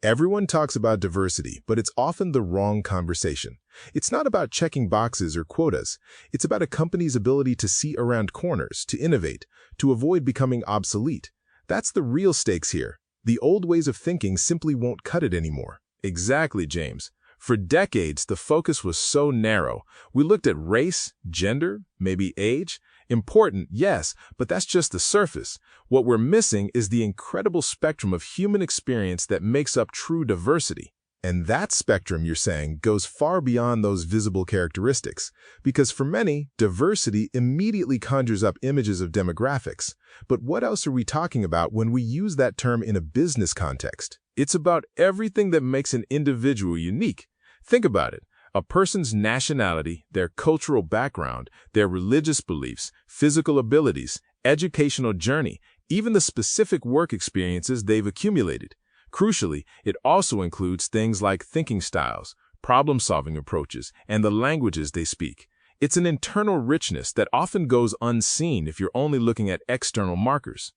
Everyone talks about diversity, but it's often the wrong conversation. It's not about checking boxes or quotas. It's about a company's ability to see around corners, to innovate, to avoid becoming obsolete. That's the real stakes here. The old ways of thinking simply won't cut it anymore. Exactly, James. For decades, the focus was so narrow. We looked at race, gender, maybe age. Important, yes, but that's just the surface. What we're missing is the incredible spectrum of human experience that makes up true diversity. And that spectrum, you're saying, goes far beyond those visible characteristics. Because for many, diversity immediately conjures up images of demographics. But what else are we talking about when we use that term in a business context? It's about everything that makes an individual unique. Think about it. A person's nationality, their cultural background, their religious beliefs, physical abilities, educational journey, even the specific work experiences they've accumulated. Crucially, it also includes things like thinking styles, problem-solving approaches, and the languages they speak. It's an internal richness that often goes unseen if you're only looking at external markers.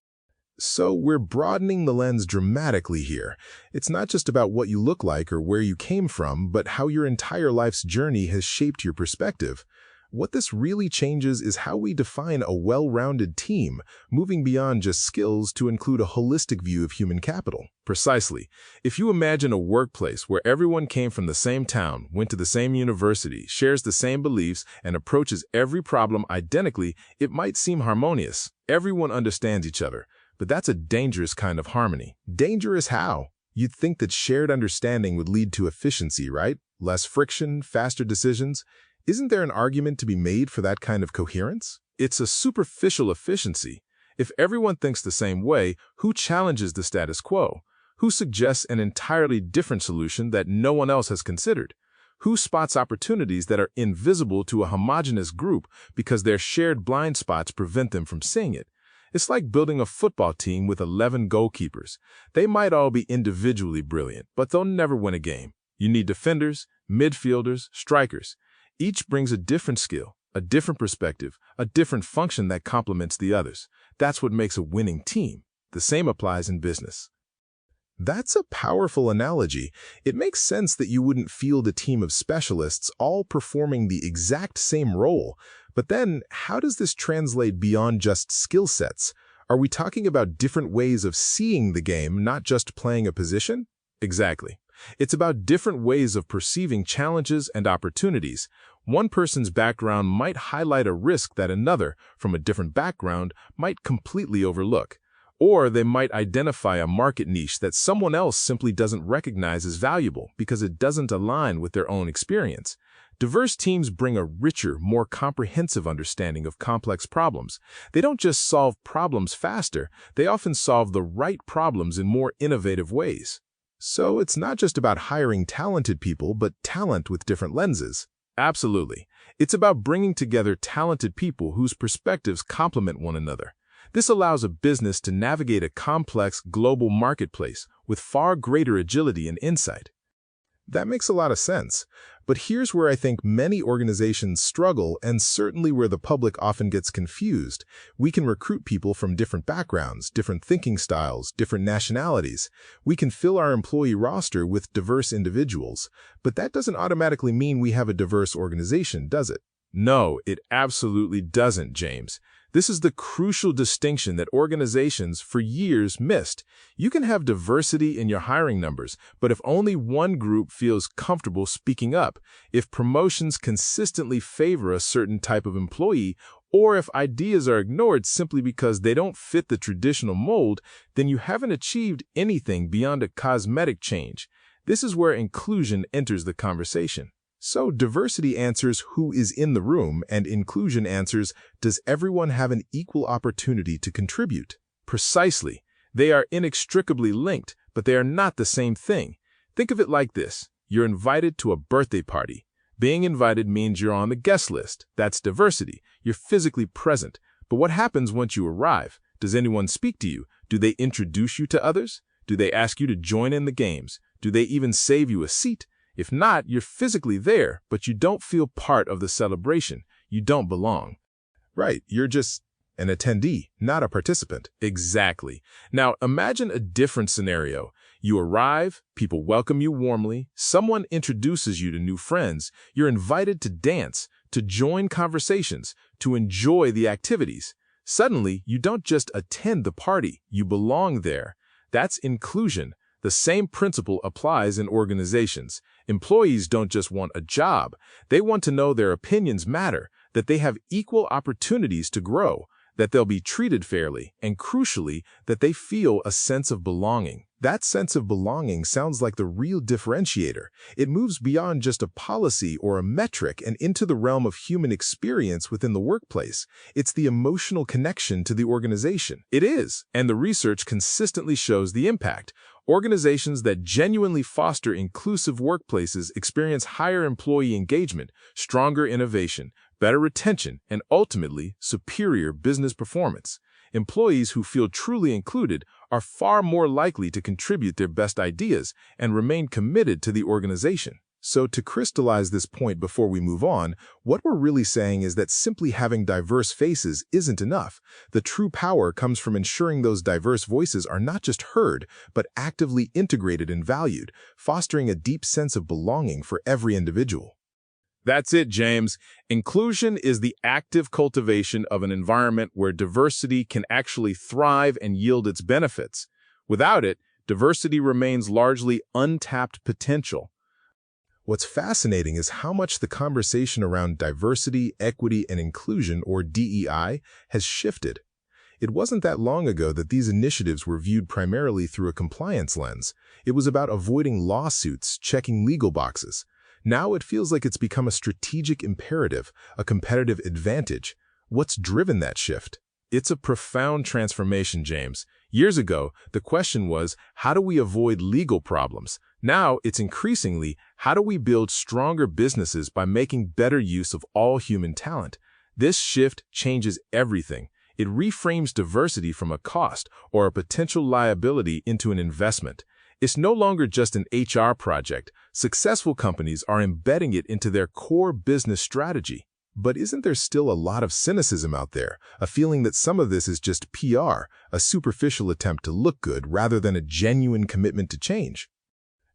So we're broadening the lens dramatically here. It's not just about what you look like or where you came from, but how your entire life's journey has shaped your perspective. What this really changes is how we define a well-rounded team, moving beyond just skills to include a holistic view of human capital. Precisely. If you imagine a workplace where everyone came from the same town, went to the same university, shares the same beliefs, and approaches every problem identically, it might seem harmonious. Everyone understands each other. But that's a dangerous kind of harmony. Dangerous how? You'd think that shared understanding would lead to efficiency, right? Less friction, faster decisions. Isn't there an argument to be made for that kind of coherence? It's a superficial efficiency. If everyone thinks the same way, who challenges the status quo? Who suggests an entirely different solution that no one else has considered? Who spots opportunities that are invisible to a homogeneous group because their shared blind spots prevent them from seeing it? It's like building a football team with 11 goalkeepers. They might all be individually brilliant, but they'll never win a game. You need defenders, midfielders, strikers. Each brings a different skill, a different perspective, a different function that complements the others. That's what makes a winning team. The same applies in business. That's a powerful analogy. It makes sense that you wouldn't field a team of specialists all performing the exact same role. But then, how does this translate beyond just skill sets? Are we talking about different ways of seeing the game, not just playing a position? Exactly. It's about different ways of perceiving challenges and opportunities. One person's background might highlight a risk that another, from a different background, might completely overlook. Or they might identify a market niche that someone else simply doesn't recognize as valuable because it doesn't align with their own experience. Diverse teams bring a richer, more comprehensive understanding of complex problems. They don't just solve problems faster, they often solve the right problems in more innovative ways. So it's not just about hiring talented people, but talent with different lenses. Absolutely. It's about bringing together talented people whose perspectives complement one another. This allows a business to navigate a complex global marketplace with far greater agility and insight. That makes a lot of sense. But here's where I think many organizations struggle, and certainly where the public often gets confused. We can recruit people from different backgrounds, different thinking styles, different nationalities. We can fill our employee roster with diverse individuals. But that doesn't automatically mean we have a diverse organization, does it? No, it absolutely doesn't, James. This is the crucial distinction that organizations for years missed. You can have diversity in your hiring numbers, but if only one group feels comfortable speaking up, if promotions consistently favor a certain type of employee, or if ideas are ignored simply because they don't fit the traditional mold, then you haven't achieved anything beyond a cosmetic change. This is where inclusion enters the conversation. So diversity answers who is in the room, and inclusion answers, does everyone have an equal opportunity to contribute? Precisely. They are inextricably linked, but they are not the same thing. Think of it like this. You're invited to a birthday party. Being invited means you're on the guest list. That's diversity. You're physically present. But what happens once you arrive? Does anyone speak to you? Do they introduce you to others? Do they ask you to join in the games? Do they even save you a seat? If not, you're physically there, but you don't feel part of the celebration. You don't belong. Right, you're just an attendee, not a participant. Exactly. Now, imagine a different scenario. You arrive, people welcome you warmly, someone introduces you to new friends, you're invited to dance, to join conversations, to enjoy the activities. Suddenly, you don't just attend the party, you belong there. That's inclusion. The same principle applies in organizations. Employees don't just want a job, they want to know their opinions matter, that they have equal opportunities to grow, that they'll be treated fairly, and crucially, that they feel a sense of belonging. That sense of belonging sounds like the real differentiator. It moves beyond just a policy or a metric and into the realm of human experience within the workplace. It's the emotional connection to the organization. It is, and the research consistently shows the impact. Organizations that genuinely foster inclusive workplaces experience higher employee engagement, stronger innovation, better retention, and ultimately, superior business performance. Employees who feel truly included are far more likely to contribute their best ideas and remain committed to the organization. So to crystallize this point before we move on, what we're really saying is that simply having diverse faces isn't enough. The true power comes from ensuring those diverse voices are not just heard, but actively integrated and valued, fostering a deep sense of belonging for every individual. That's it, James. Inclusion is the active cultivation of an environment where diversity can actually thrive and yield its benefits. Without it, diversity remains largely untapped potential. What's fascinating is how much the conversation around diversity, equity, and inclusion, or DEI, has shifted. It wasn't that long ago that these initiatives were viewed primarily through a compliance lens. It was about avoiding lawsuits, checking legal boxes. Now it feels like it's become a strategic imperative, a competitive advantage. What's driven that shift? It's a profound transformation, James. Years ago, the question was, how do we avoid legal problems? Now it's increasingly, how do we build stronger businesses by making better use of all human talent? This shift changes everything. It reframes diversity from a cost or a potential liability into an investment. It's no longer just an HR project. Successful companies are embedding it into their core business strategy. But isn't there still a lot of cynicism out there, a feeling that some of this is just PR, a superficial attempt to look good rather than a genuine commitment to change?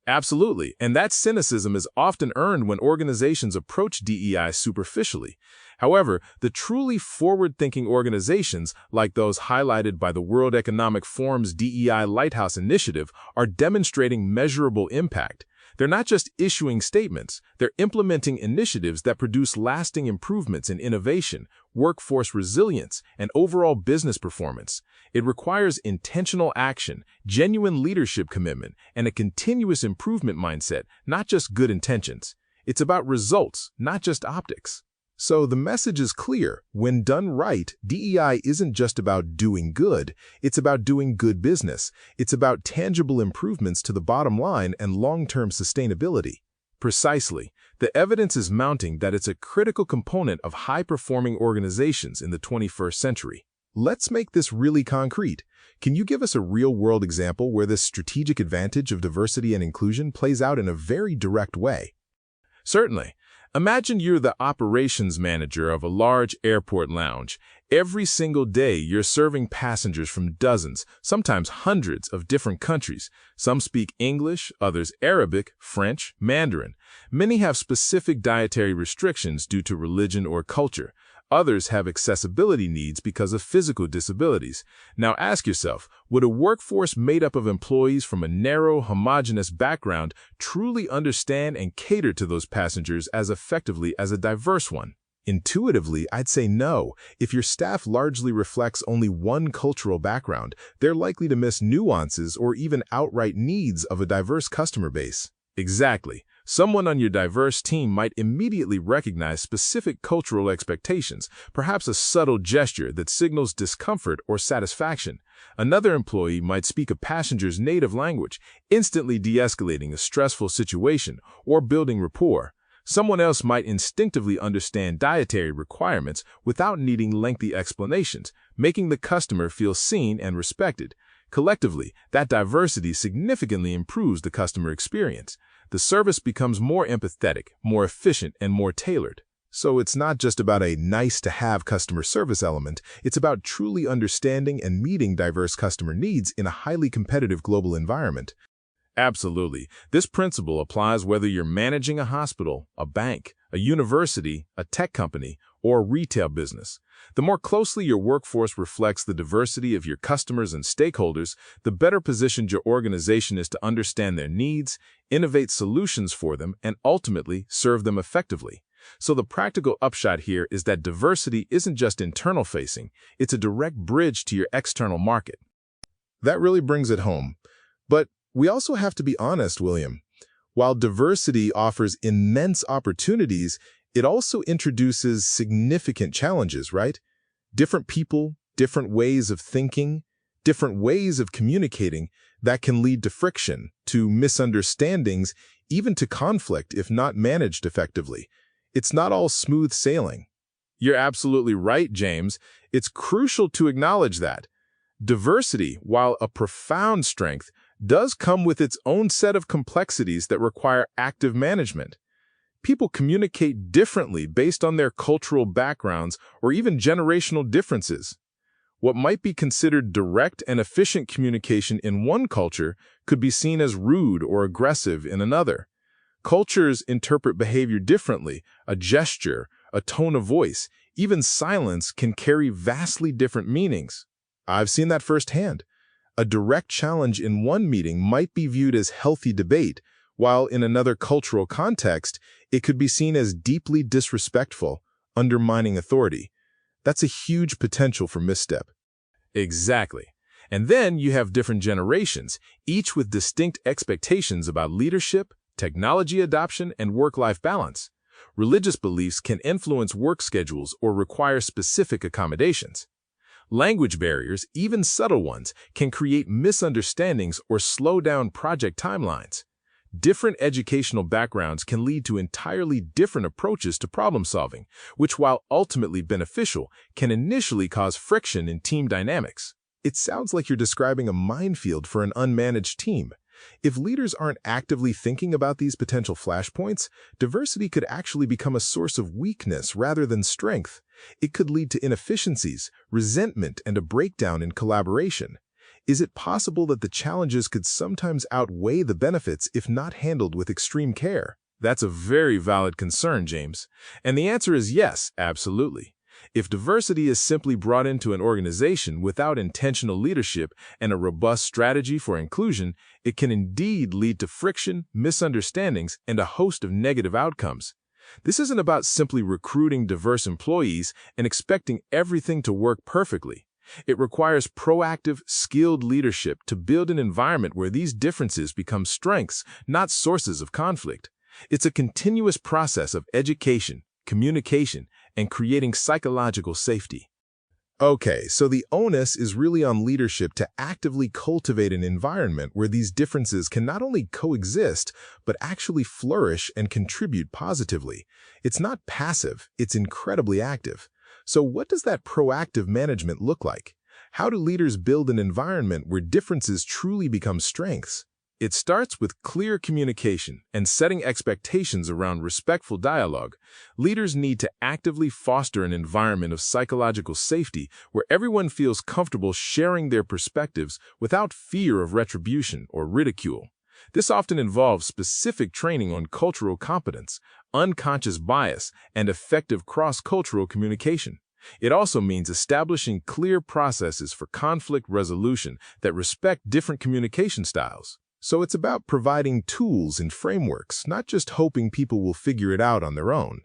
Absolutely, and that cynicism is often earned when organizations approach DEI superficially. However, the truly forward-thinking organizations, like those highlighted by the World Economic Forum's DEI Lighthouse Initiative, are demonstrating measurable impact. They're not just issuing statements, they're implementing initiatives that produce lasting improvements in innovation, workforce resilience, and overall business performance. It requires intentional action, genuine leadership commitment, and a continuous improvement mindset, not just good intentions. It's about results, not just optics. So the message is clear. When done right, DEI isn't just about doing good. It's about doing good business. It's about tangible improvements to the bottom line and long-term sustainability. Precisely. The evidence is mounting that it's a critical component of high-performing organizations in the 21st century. Let's make this really concrete. Can you give us a real-world example where this strategic advantage of diversity and inclusion plays out in a very direct way? Certainly. Imagine you're the operations manager of a large airport lounge. Every single day, you're serving passengers from dozens, sometimes hundreds of different countries. Some speak English, others Arabic, French, Mandarin. Many have specific dietary restrictions due to religion or culture. Others have accessibility needs because of physical disabilities. Now ask yourself, would a workforce made up of employees from a narrow, homogeneous background truly understand and cater to those passengers as effectively as a diverse one? Intuitively, I'd say no. If your staff largely reflects only one cultural background, they're likely to miss nuances or even outright needs of a diverse customer base. Exactly. Someone on your diverse team might immediately recognize specific cultural expectations, perhaps a subtle gesture that signals discomfort or satisfaction. Another employee might speak a passenger's native language, instantly de-escalating a stressful situation or building rapport. Someone else might instinctively understand dietary requirements without needing lengthy explanations, making the customer feel seen and respected. Collectively, that diversity significantly improves the customer experience. The service becomes more empathetic, more efficient, and more tailored. So it's not just about a nice-to-have customer service element, it's about truly understanding and meeting diverse customer needs in a highly competitive global environment. Absolutely. This principle applies whether you're managing a hospital, a bank, a university, a tech company, or a retail business. The more closely your workforce reflects the diversity of your customers and stakeholders, the better positioned your organization is to understand their needs, innovate solutions for them, and ultimately serve them effectively. So the practical upshot here is that diversity isn't just internal-facing, it's a direct bridge to your external market. That really brings it home. But we also have to be honest, William. While diversity offers immense opportunities, it also introduces significant challenges, right? Different people, different ways of thinking, different ways of communicating that can lead to friction, to misunderstandings, even to conflict if not managed effectively. It's not all smooth sailing. You're absolutely right, James. It's crucial to acknowledge that. Diversity, while a profound strength, does come with its own set of complexities that require active management. People communicate differently based on their cultural backgrounds or even generational differences. What might be considered direct and efficient communication in one culture could be seen as rude or aggressive in another. Cultures interpret behavior differently. A gesture, a tone of voice, even silence can carry vastly different meanings. I've seen that firsthand. A direct challenge in one meeting might be viewed as healthy debate, while in another cultural context, it could be seen as deeply disrespectful, undermining authority. That's a huge potential for misstep. Exactly. And then you have different generations, each with distinct expectations about leadership, technology adoption, and work-life balance. Religious beliefs can influence work schedules or require specific accommodations. Language barriers, even subtle ones, can create misunderstandings or slow down project timelines. Different educational backgrounds can lead to entirely different approaches to problem solving, which, while ultimately beneficial, can initially cause friction in team dynamics. It sounds like you're describing a minefield for an unmanaged team. If leaders aren't actively thinking about these potential flashpoints, diversity could actually become a source of weakness rather than strength. It could lead to inefficiencies, resentment, and a breakdown in collaboration. Is it possible that the challenges could sometimes outweigh the benefits if not handled with extreme care? That's a very valid concern, James. And the answer is yes, absolutely. If diversity is simply brought into an organization without intentional leadership and a robust strategy for inclusion, it can indeed lead to friction, misunderstandings, and a host of negative outcomes. This isn't about simply recruiting diverse employees and expecting everything to work perfectly. It requires proactive, skilled leadership to build an environment where these differences become strengths, not sources of conflict. It's a continuous process of education, communication, and creating psychological safety. Okay, so the onus is really on leadership to actively cultivate an environment where these differences can not only coexist, but actually flourish and contribute positively. It's not passive, it's incredibly active. So what does that proactive management look like? How do leaders build an environment where differences truly become strengths? It starts with clear communication and setting expectations around respectful dialogue. Leaders need to actively foster an environment of psychological safety where everyone feels comfortable sharing their perspectives without fear of retribution or ridicule. This often involves specific training on cultural competence, unconscious bias, and effective cross-cultural communication. It also means establishing clear processes for conflict resolution that respect different communication styles. So it's about providing tools and frameworks, not just hoping people will figure it out on their own.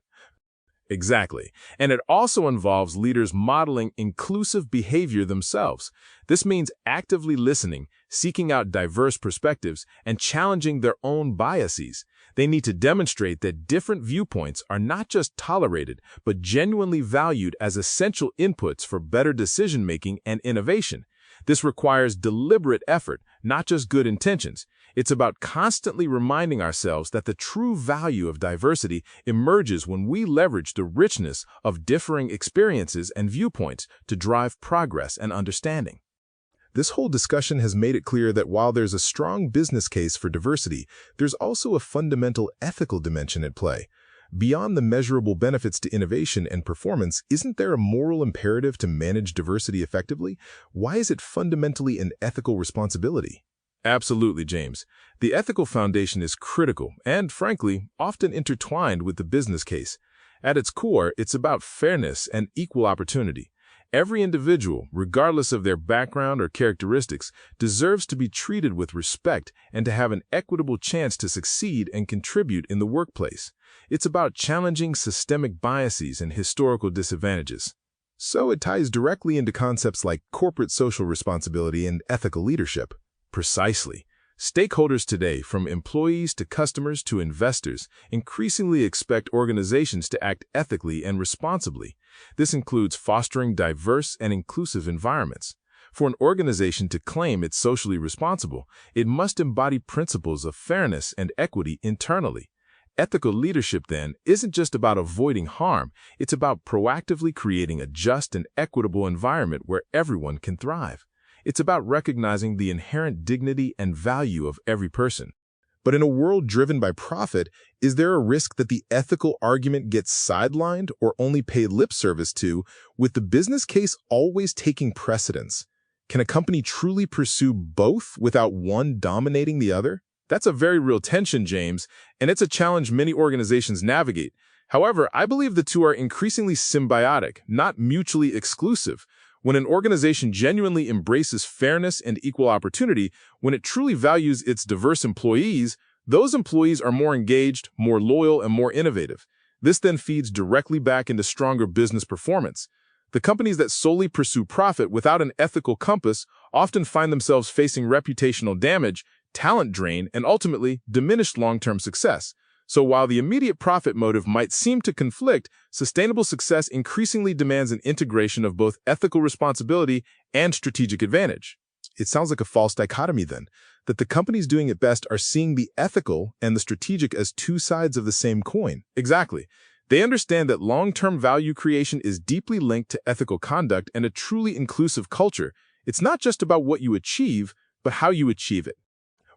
Exactly. And it also involves leaders modeling inclusive behavior themselves. This means actively listening, seeking out diverse perspectives, and challenging their own biases. They need to demonstrate that different viewpoints are not just tolerated, but genuinely valued as essential inputs for better decision-making and innovation. This requires deliberate effort, not just good intentions. It's about constantly reminding ourselves that the true value of diversity emerges when we leverage the richness of differing experiences and viewpoints to drive progress and understanding. This whole discussion has made it clear that while there's a strong business case for diversity, there's also a fundamental ethical dimension at play. Beyond the measurable benefits to innovation and performance, isn't there a moral imperative to manage diversity effectively? Why is it fundamentally an ethical responsibility? Absolutely, James. The ethical foundation is critical and, frankly, often intertwined with the business case. At its core, it's about fairness and equal opportunity. Every individual, regardless of their background or characteristics, deserves to be treated with respect and to have an equitable chance to succeed and contribute in the workplace. It's about challenging systemic biases and historical disadvantages. So it ties directly into concepts like corporate social responsibility and ethical leadership. Precisely. Stakeholders today, from employees to customers to investors, increasingly expect organizations to act ethically and responsibly. This includes fostering diverse and inclusive environments. For an organization to claim it's socially responsible, it must embody principles of fairness and equity internally. Ethical leadership, then, isn't just about avoiding harm, it's about proactively creating a just and equitable environment where everyone can thrive. It's about recognizing the inherent dignity and value of every person. But in a world driven by profit, is there a risk that the ethical argument gets sidelined or only paid lip service to, with the business case always taking precedence? Can a company truly pursue both without one dominating the other? That's a very real tension, James, and it's a challenge many organizations navigate. However, I believe the two are increasingly symbiotic, not mutually exclusive. When an organization genuinely embraces fairness and equal opportunity, when it truly values its diverse employees, those employees are more engaged, more loyal, and more innovative. This then feeds directly back into stronger business performance. The companies that solely pursue profit without an ethical compass often find themselves facing reputational damage, talent drain, and ultimately diminished long-term success. So while the immediate profit motive might seem to conflict, sustainable success increasingly demands an integration of both ethical responsibility and strategic advantage. It sounds like a false dichotomy then, that the companies doing it best are seeing the ethical and the strategic as two sides of the same coin. Exactly. They understand that long-term value creation is deeply linked to ethical conduct and a truly inclusive culture. It's not just about what you achieve, but how you achieve it.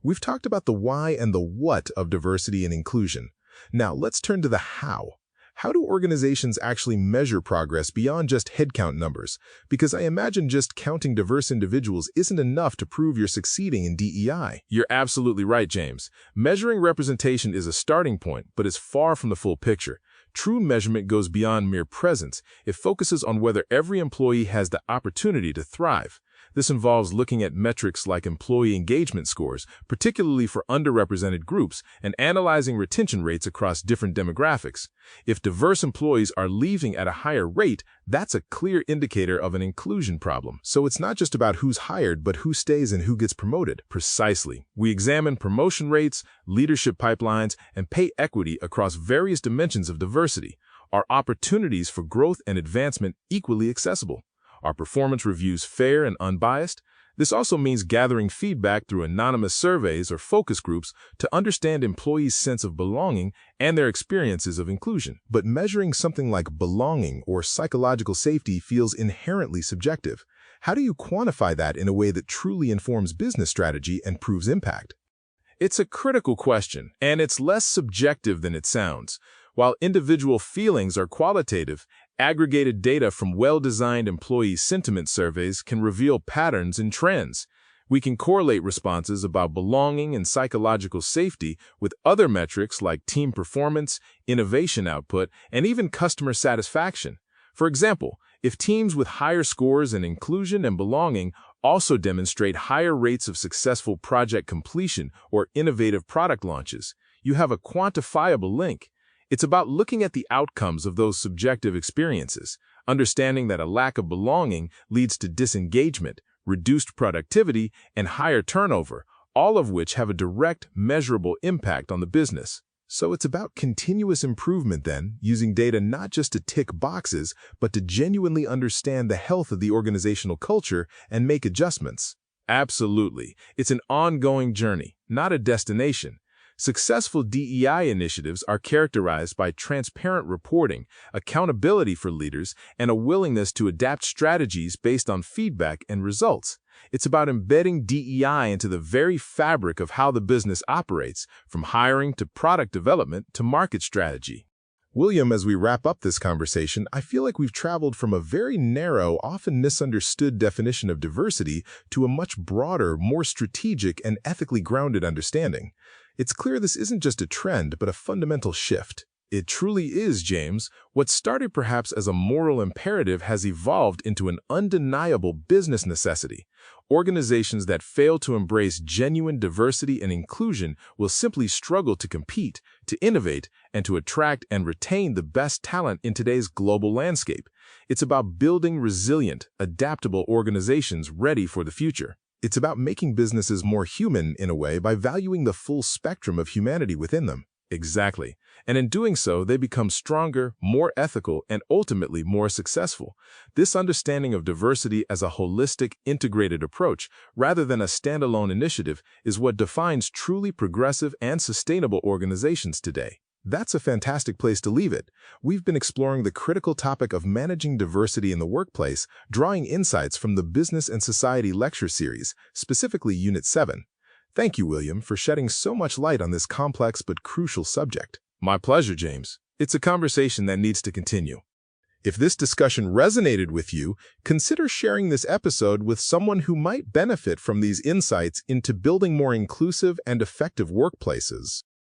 We've talked about the why and the what of diversity and inclusion. Now let's turn to the how. How do organizations actually measure progress beyond just headcount numbers? Because I imagine just counting diverse individuals isn't enough to prove you're succeeding in DEI. You're absolutely right, James. Measuring representation is a starting point, but it's far from the full picture. True measurement goes beyond mere presence. It focuses on whether every employee has the opportunity to thrive. This involves looking at metrics like employee engagement scores, particularly for underrepresented groups, and analyzing retention rates across different demographics. If diverse employees are leaving at a higher rate, that's a clear indicator of an inclusion problem. So it's not just about who's hired, but who stays and who gets promoted. Precisely. We examine promotion rates, leadership pipelines, and pay equity across various dimensions of diversity. Are opportunities for growth and advancement equally accessible? Are performance reviews fair and unbiased? This also means gathering feedback through anonymous surveys or focus groups to understand employees' sense of belonging and their experiences of inclusion. But measuring something like belonging or psychological safety feels inherently subjective. How do you quantify that in a way that truly informs business strategy and proves impact? It's a critical question, and it's less subjective than it sounds. While individual feelings are qualitative, aggregated data from well-designed employee sentiment surveys can reveal patterns and trends. We can correlate responses about belonging and psychological safety with other metrics like team performance, innovation output, and even customer satisfaction. For example, if teams with higher scores in inclusion and belonging also demonstrate higher rates of successful project completion or innovative product launches, you have a quantifiable link. It's about looking at the outcomes of those subjective experiences, understanding that a lack of belonging leads to disengagement, reduced productivity, and higher turnover, all of which have a direct, measurable impact on the business. So it's about continuous improvement then, using data not just to tick boxes, but to genuinely understand the health of the organizational culture and make adjustments. Absolutely. It's an ongoing journey, not a destination. Successful DEI initiatives are characterized by transparent reporting, accountability for leaders, and a willingness to adapt strategies based on feedback and results. It's about embedding DEI into the very fabric of how the business operates, from hiring to product development to market strategy. William, as we wrap up this conversation, I feel like we've traveled from a very narrow, often misunderstood definition of diversity to a much broader, more strategic, and ethically grounded understanding. It's clear this isn't just a trend, but a fundamental shift. It truly is, James. What started perhaps as a moral imperative has evolved into an undeniable business necessity. Organizations that fail to embrace genuine diversity and inclusion will simply struggle to compete, to innovate, and to attract and retain the best talent in today's global landscape. It's about building resilient, adaptable organizations ready for the future. It's about making businesses more human, in a way, by valuing the full spectrum of humanity within them. Exactly. And in doing so, they become stronger, more ethical, and ultimately more successful. This understanding of diversity as a holistic, integrated approach, rather than a standalone initiative, is what defines truly progressive and sustainable organizations today. That's a fantastic place to leave it. We've been exploring the critical topic of managing diversity in the workplace, drawing insights from the Business and Society lecture series, specifically Unit 7. Thank you, William, for shedding so much light on this complex but crucial subject. My pleasure, James. It's a conversation that needs to continue. If this discussion resonated with you, consider sharing this episode with someone who might benefit from these insights into building more inclusive and effective workplaces.